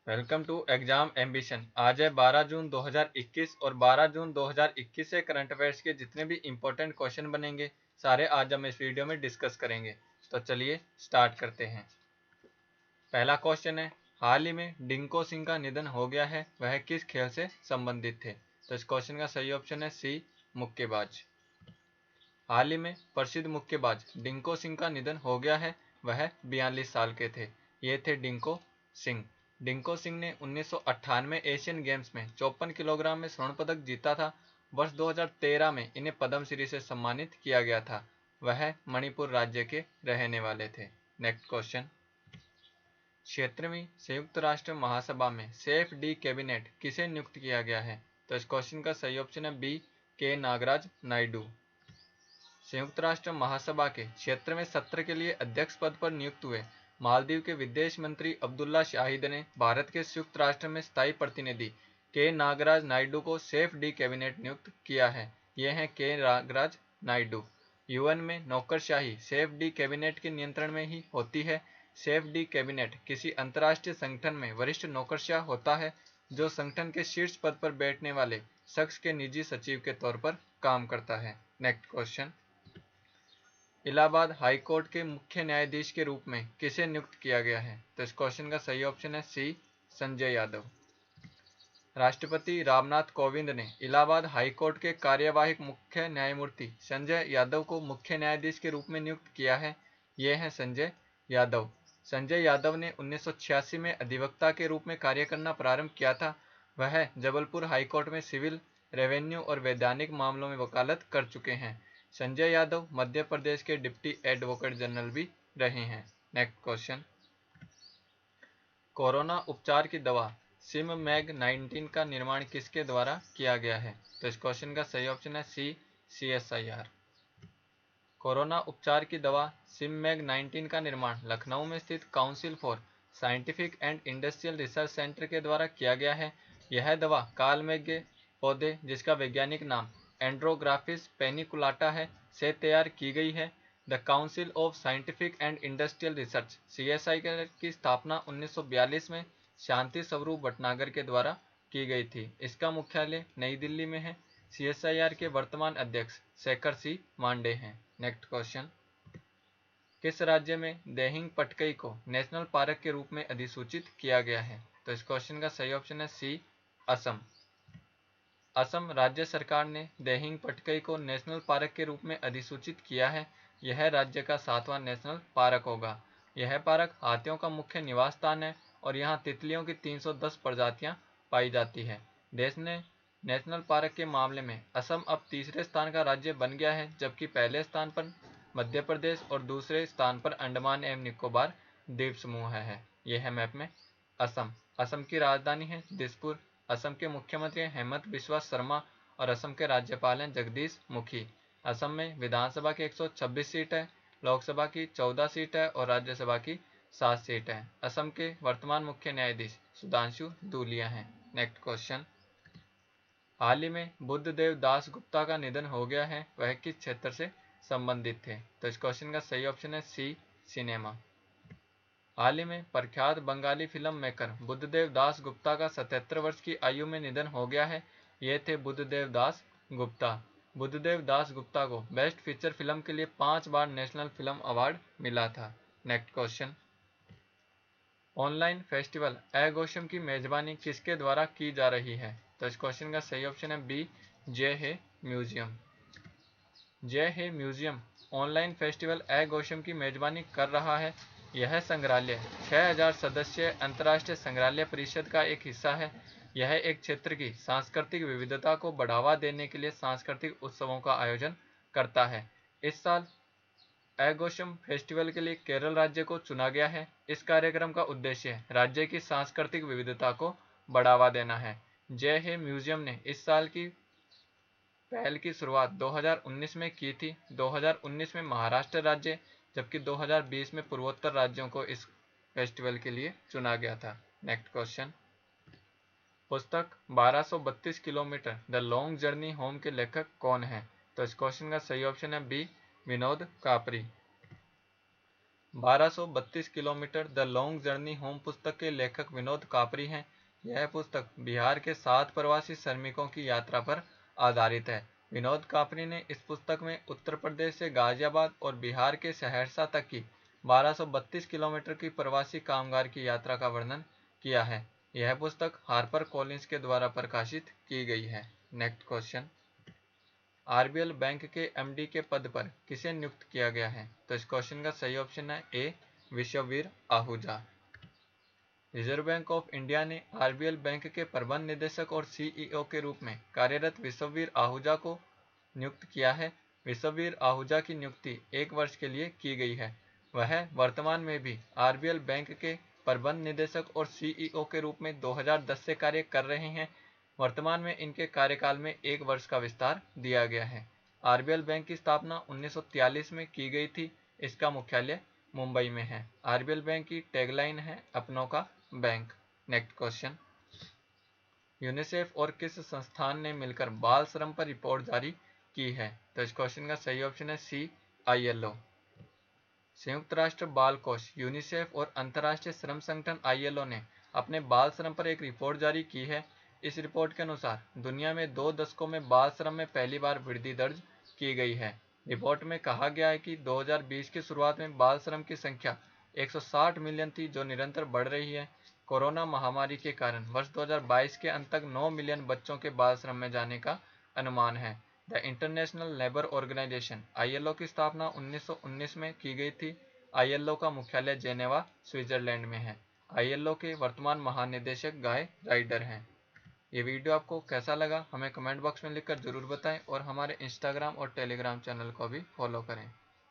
Welcome to exam ambition. आज है 12 जून 2021 और 12 जून 2021 से करंट अफेयर्स के जितने भी इंपॉर्टेंट क्वेश्चन बनेंगे सारे आज हम इस वीडियो में डिस्कस करेंगे। तो चलिए स्टार्ट करते हैं। पहला क्वेश्चन है, हाल ही में डिंको सिंह का निधन हो गया है, वह किस खेल से संबंधित थे? तो इस क्वेश्चन का सही ऑप्शन है सी, मुक्केबाज। हाल ही में प्रसिद्ध मुक्केबाज डिंको सिंह का निधन हो गया है, वह 42 साल के थे। ये थे डिंको सिंह। डिंको सिंह ने 1998 एशियन गेम्स में 54 किलोग्राम में स्वर्ण पदक जीता था। वर्ष 2013 में इन्हें पद्मश्री से सम्मानित किया गया था। वह मणिपुर राज्य के रहने वाले थे। नेक्स्ट क्वेश्चन, 76वीं संयुक्त राष्ट्र महासभा में सेफ डी कैबिनेट किसे नियुक्त किया गया है? तो इस क्वेश्चन का सही ऑप्शन है बी, के नागराज नायडू। संयुक्त राष्ट्र महासभा के 76वें सत्र के लिए अध्यक्ष पद पर नियुक्त हुए मालदीव के विदेश मंत्री अब्दुल्ला शाहिद ने भारत के संयुक्त राष्ट्र में स्थायी प्रतिनिधि के नागराज नायडू को सेफ डी कैबिनेट नियुक्त किया है। ये हैं के नागराज नायडू। यूएन में नौकरशाही सेफ डी कैबिनेट के नियंत्रण में ही होती है। सेफ डी कैबिनेट किसी अंतर्राष्ट्रीय संगठन में वरिष्ठ नौकरशाह होता है, जो संगठन के शीर्ष पद पर बैठने वाले शख्स के निजी सचिव के तौर पर काम करता है। Next question, Allahabad high court के मुख्य न्यायाधीश के रूप में किसे नियुक्त किया गया है? तो इस क्वेश्चन का सही ऑप्शन है सी, संजय यादव। राष्ट्रपति रामनाथ कोविंद ने इलाहाबाद हाई कोर्ट के कार्यवाहक मुख्य न्यायमूर्ति संजय यादव को मुख्य न्यायाधीश के रूप में नियुक्त किया है। ये हैं संजय यादव। संजय यादव ने 1986 में अधिवक्ता के रूप में कार्य करना प्रारंभ किया था। वह जबलपुर हाई कोर्ट में सिविल, रेवेन्यू और वैधानिक मामलों में वकालत कर चुके हैं। संजय यादव मध्य प्रदेश के डिप्टी एडवोकेट जनरल भी रहे हैं। नेक्स्ट क्वेश्चन, कोरोना उपचार की दवा सिममैग 19 का निर्माण किसके द्वारा किया गया है? तो इस क्वेश्चन का सही ऑप्शन है सी, CSIR। कोरोना उपचार की दवा सिममैग 19 का निर्माण लखनऊ में स्थित council for scientific and industrial research centre के द्वारा किया गया है। यह दवा कालमेघ्य पौधे, जिसका वैज्ञानिक नाम एंड्रोग्राफिस पेनिकुलाटा है, से तैयार की गई है। The council of scientific and industrial research CSIR की स्थापना 1942 में शांति स्वरूप भटनागर के द्वारा की गई थी। इसका मुख्यालय नई दिल्ली में है। CSIR के वर्तमान अध्यक्ष शेखर सी मांडे हैं। नेक्स्ट क्वेश्चन, किस राज्य में देहिंग पटकई को नेशनल पार्क के रूप में अधिसूचित किया गया है? तो इस क्वेश्चन का सही ऑप्शन है सी, असम। असम राज्य सरकार ने देहिंग पटकई को नेशनल पार्क के रूप में अधिसूचित किया है। यह राज्य का 7वां नेशनल पार्क होगा। यह पार्क हाथियों का मुख्य निवास स्थान है और यहाँ तितलियों की 310 प्रजातियां पाई जाती है। देश ने नेशनल पार्क के मामले में असम अब तीसरे स्थान का राज्य बन गया है, जबकि पहले स्थान पर मध्य प्रदेश और दूसरे स्थान पर अंडमान एवं निकोबार द्वीप समूह है। यह है मैप में असम। असम की राजधानी है दिसपुर। असम के मुख्यमंत्री हैं हेमंत बिस्वा शर्मा और असम के राज्यपाल हैं जगदीश मुखी। असम में विधानसभा की 126 सीट है, लोकसभा की 14 सीट है और राज्यसभा की 7 सीट है। असम के वर्तमान मुख्य न्यायाधीश सुधांशु धूलिया हैं। नेक्स्ट क्वेश्चन, हाल ही में बुद्धदेव दास गुप्ता का निधन हो गया है, वह किस क्षेत्र से संबंधित थे? तो इस क्वेश्चन का सही ऑप्शन है सी, सिनेमा। हाल ही में प्रख्यात बंगाली फिल्म मेकर बुद्धदेव दास गुप्ता का 77 वर्ष की आयु में निधन हो गया है। ये थे बुद्धदेव दास गुप्ता। बुद्धदेव दास गुप्ता को बेस्ट फीचर फिल्म के लिए 5 बार नेशनल फिल्म अवार्ड मिला था। नेक्स्ट क्वेश्चन, ऑनलाइन फेस्टिवल एगोशम की मेजबानी किसके द्वारा की जा रही है? तो इस क्वेश्चन का सही ऑप्शन है बी, जय हे म्यूजियम। जय हे म्यूजियम ऑनलाइन फेस्टिवल एगोशम की मेजबानी कर रहा है। यह संग्रहालय 6000 सदस्य अंतर्राष्ट्रीय संग्रहालय परिषद का एक हिस्सा है। यह एक क्षेत्र की सांस्कृतिक विविधता को बढ़ावा देने के लिए सांस्कृतिक उत्सवों का आयोजन करता है। इस साल एगोशम फेस्टिवल के लिए केरल राज्य को चुना गया है। इस कार्यक्रम का उद्देश्य राज्य की सांस्कृतिक विविधता को बढ़ावा देना है। जय हे म्यूजियम ने इस साल की पहल की शुरुआत 2019 में की थी। 2019 में महाराष्ट्र राज्य, जबकि 2020 में पूर्वोत्तर राज्यों को इस फेस्टिवल के लिए चुना गया था। नेक्स्ट क्वेश्चन, पुस्तक 1232 kilometre the long journey home के लेखक कौन है? तो इस क्वेश्चन का सही ऑप्शन है B, Vinod Kapri. 1232 kilometre the long journey home पुस्तक के लेखक विनोद कापरी हैं। यह पुस्तक बिहार के 7 प्रवासी श्रमिकों की यात्रा पर आधारित है। विनोद कापरी ने इस पुस्तक में उत्तर प्रदेश से गाजियाबाद और बिहार के सहरसा तक की 1232 किलोमीटर की प्रवासी कामगार की यात्रा का वर्णन किया है। यह पुस्तक हार्पर कॉलिंस के द्वारा प्रकाशित की गई है। नेक्स्ट क्वेश्चन, आरबीएल बैंक के एमडी के पद पर किसे नियुक्त किया गया है? तो इस क्वेश्चन का सही ऑप्शन है A, Vishwaveer Ahuja. Reserve Bank of India ने आरबीएल बैंक के प्रबंध निदेशक और सीईओ के रूप में कार्यरत विश्ववीर आहूजा को नियुक्त किया है। विश्ववीर आहूजा की नियुक्ति 1 वर्ष के लिए की गई है। वह वर्तमान में भी आरबीएल बैंक के प्रबंध निदेशक और सीईओ के रूप में 2010 से कार्य कर रहे हैं। वर्तमान में इनके कार्यकाल में 1 वर्ष का विस्तार दिया गया है। आरबीएल बैंक की स्थापना 1943 में की गई थी। इसका मुख्यालय मुंबई में है। आरबीएल बैंक की टैगलाइन है अपनों का बैंक। नेक्स्ट क्वेश्चन, यूनिसेफ और किस संस्थान ने मिलकर बाल श्रम पर रिपोर्ट जारी की है? तो इस क्वेश्चन का सही ऑप्शन है सी, आईएलओ। संयुक्त राष्ट्र बाल कोष यूनिसेफ और अंतर्राष्ट्रीय श्रम संगठन आईएलओ ने अपने बाल श्रम पर एक रिपोर्ट जारी की है। इस रिपोर्ट के अनुसार दुनिया में 2 दशकों में बाल श्रम में पहली बार वृद्धि दर्ज की गई है। रिपोर्ट में कहा गया है कि 2020 की शुरुआत में बाल श्रम की संख्या 160 मिलियन थी, जो निरंतर बढ़ रही है। कोरोना महामारी के कारण वर्ष 2022 के अंत तक 9 मिलियन बच्चों के बाल श्रम में जाने का अनुमान है। The International Labour Organization ILO की स्थापना 1919 में की गई थी। आईएलओ का मुख्यालय जेनेवा, स्विट्जरलैंड में है। आईएलओ के वर्तमान महानिदेशक गाय राइडर हैं। ये वीडियो आपको कैसा लगा हमें कमेंट बॉक्स में लिखकर जरूर बताएं और हमारे इंस्टाग्राम और टेलीग्राम चैनल को भी फॉलो करें।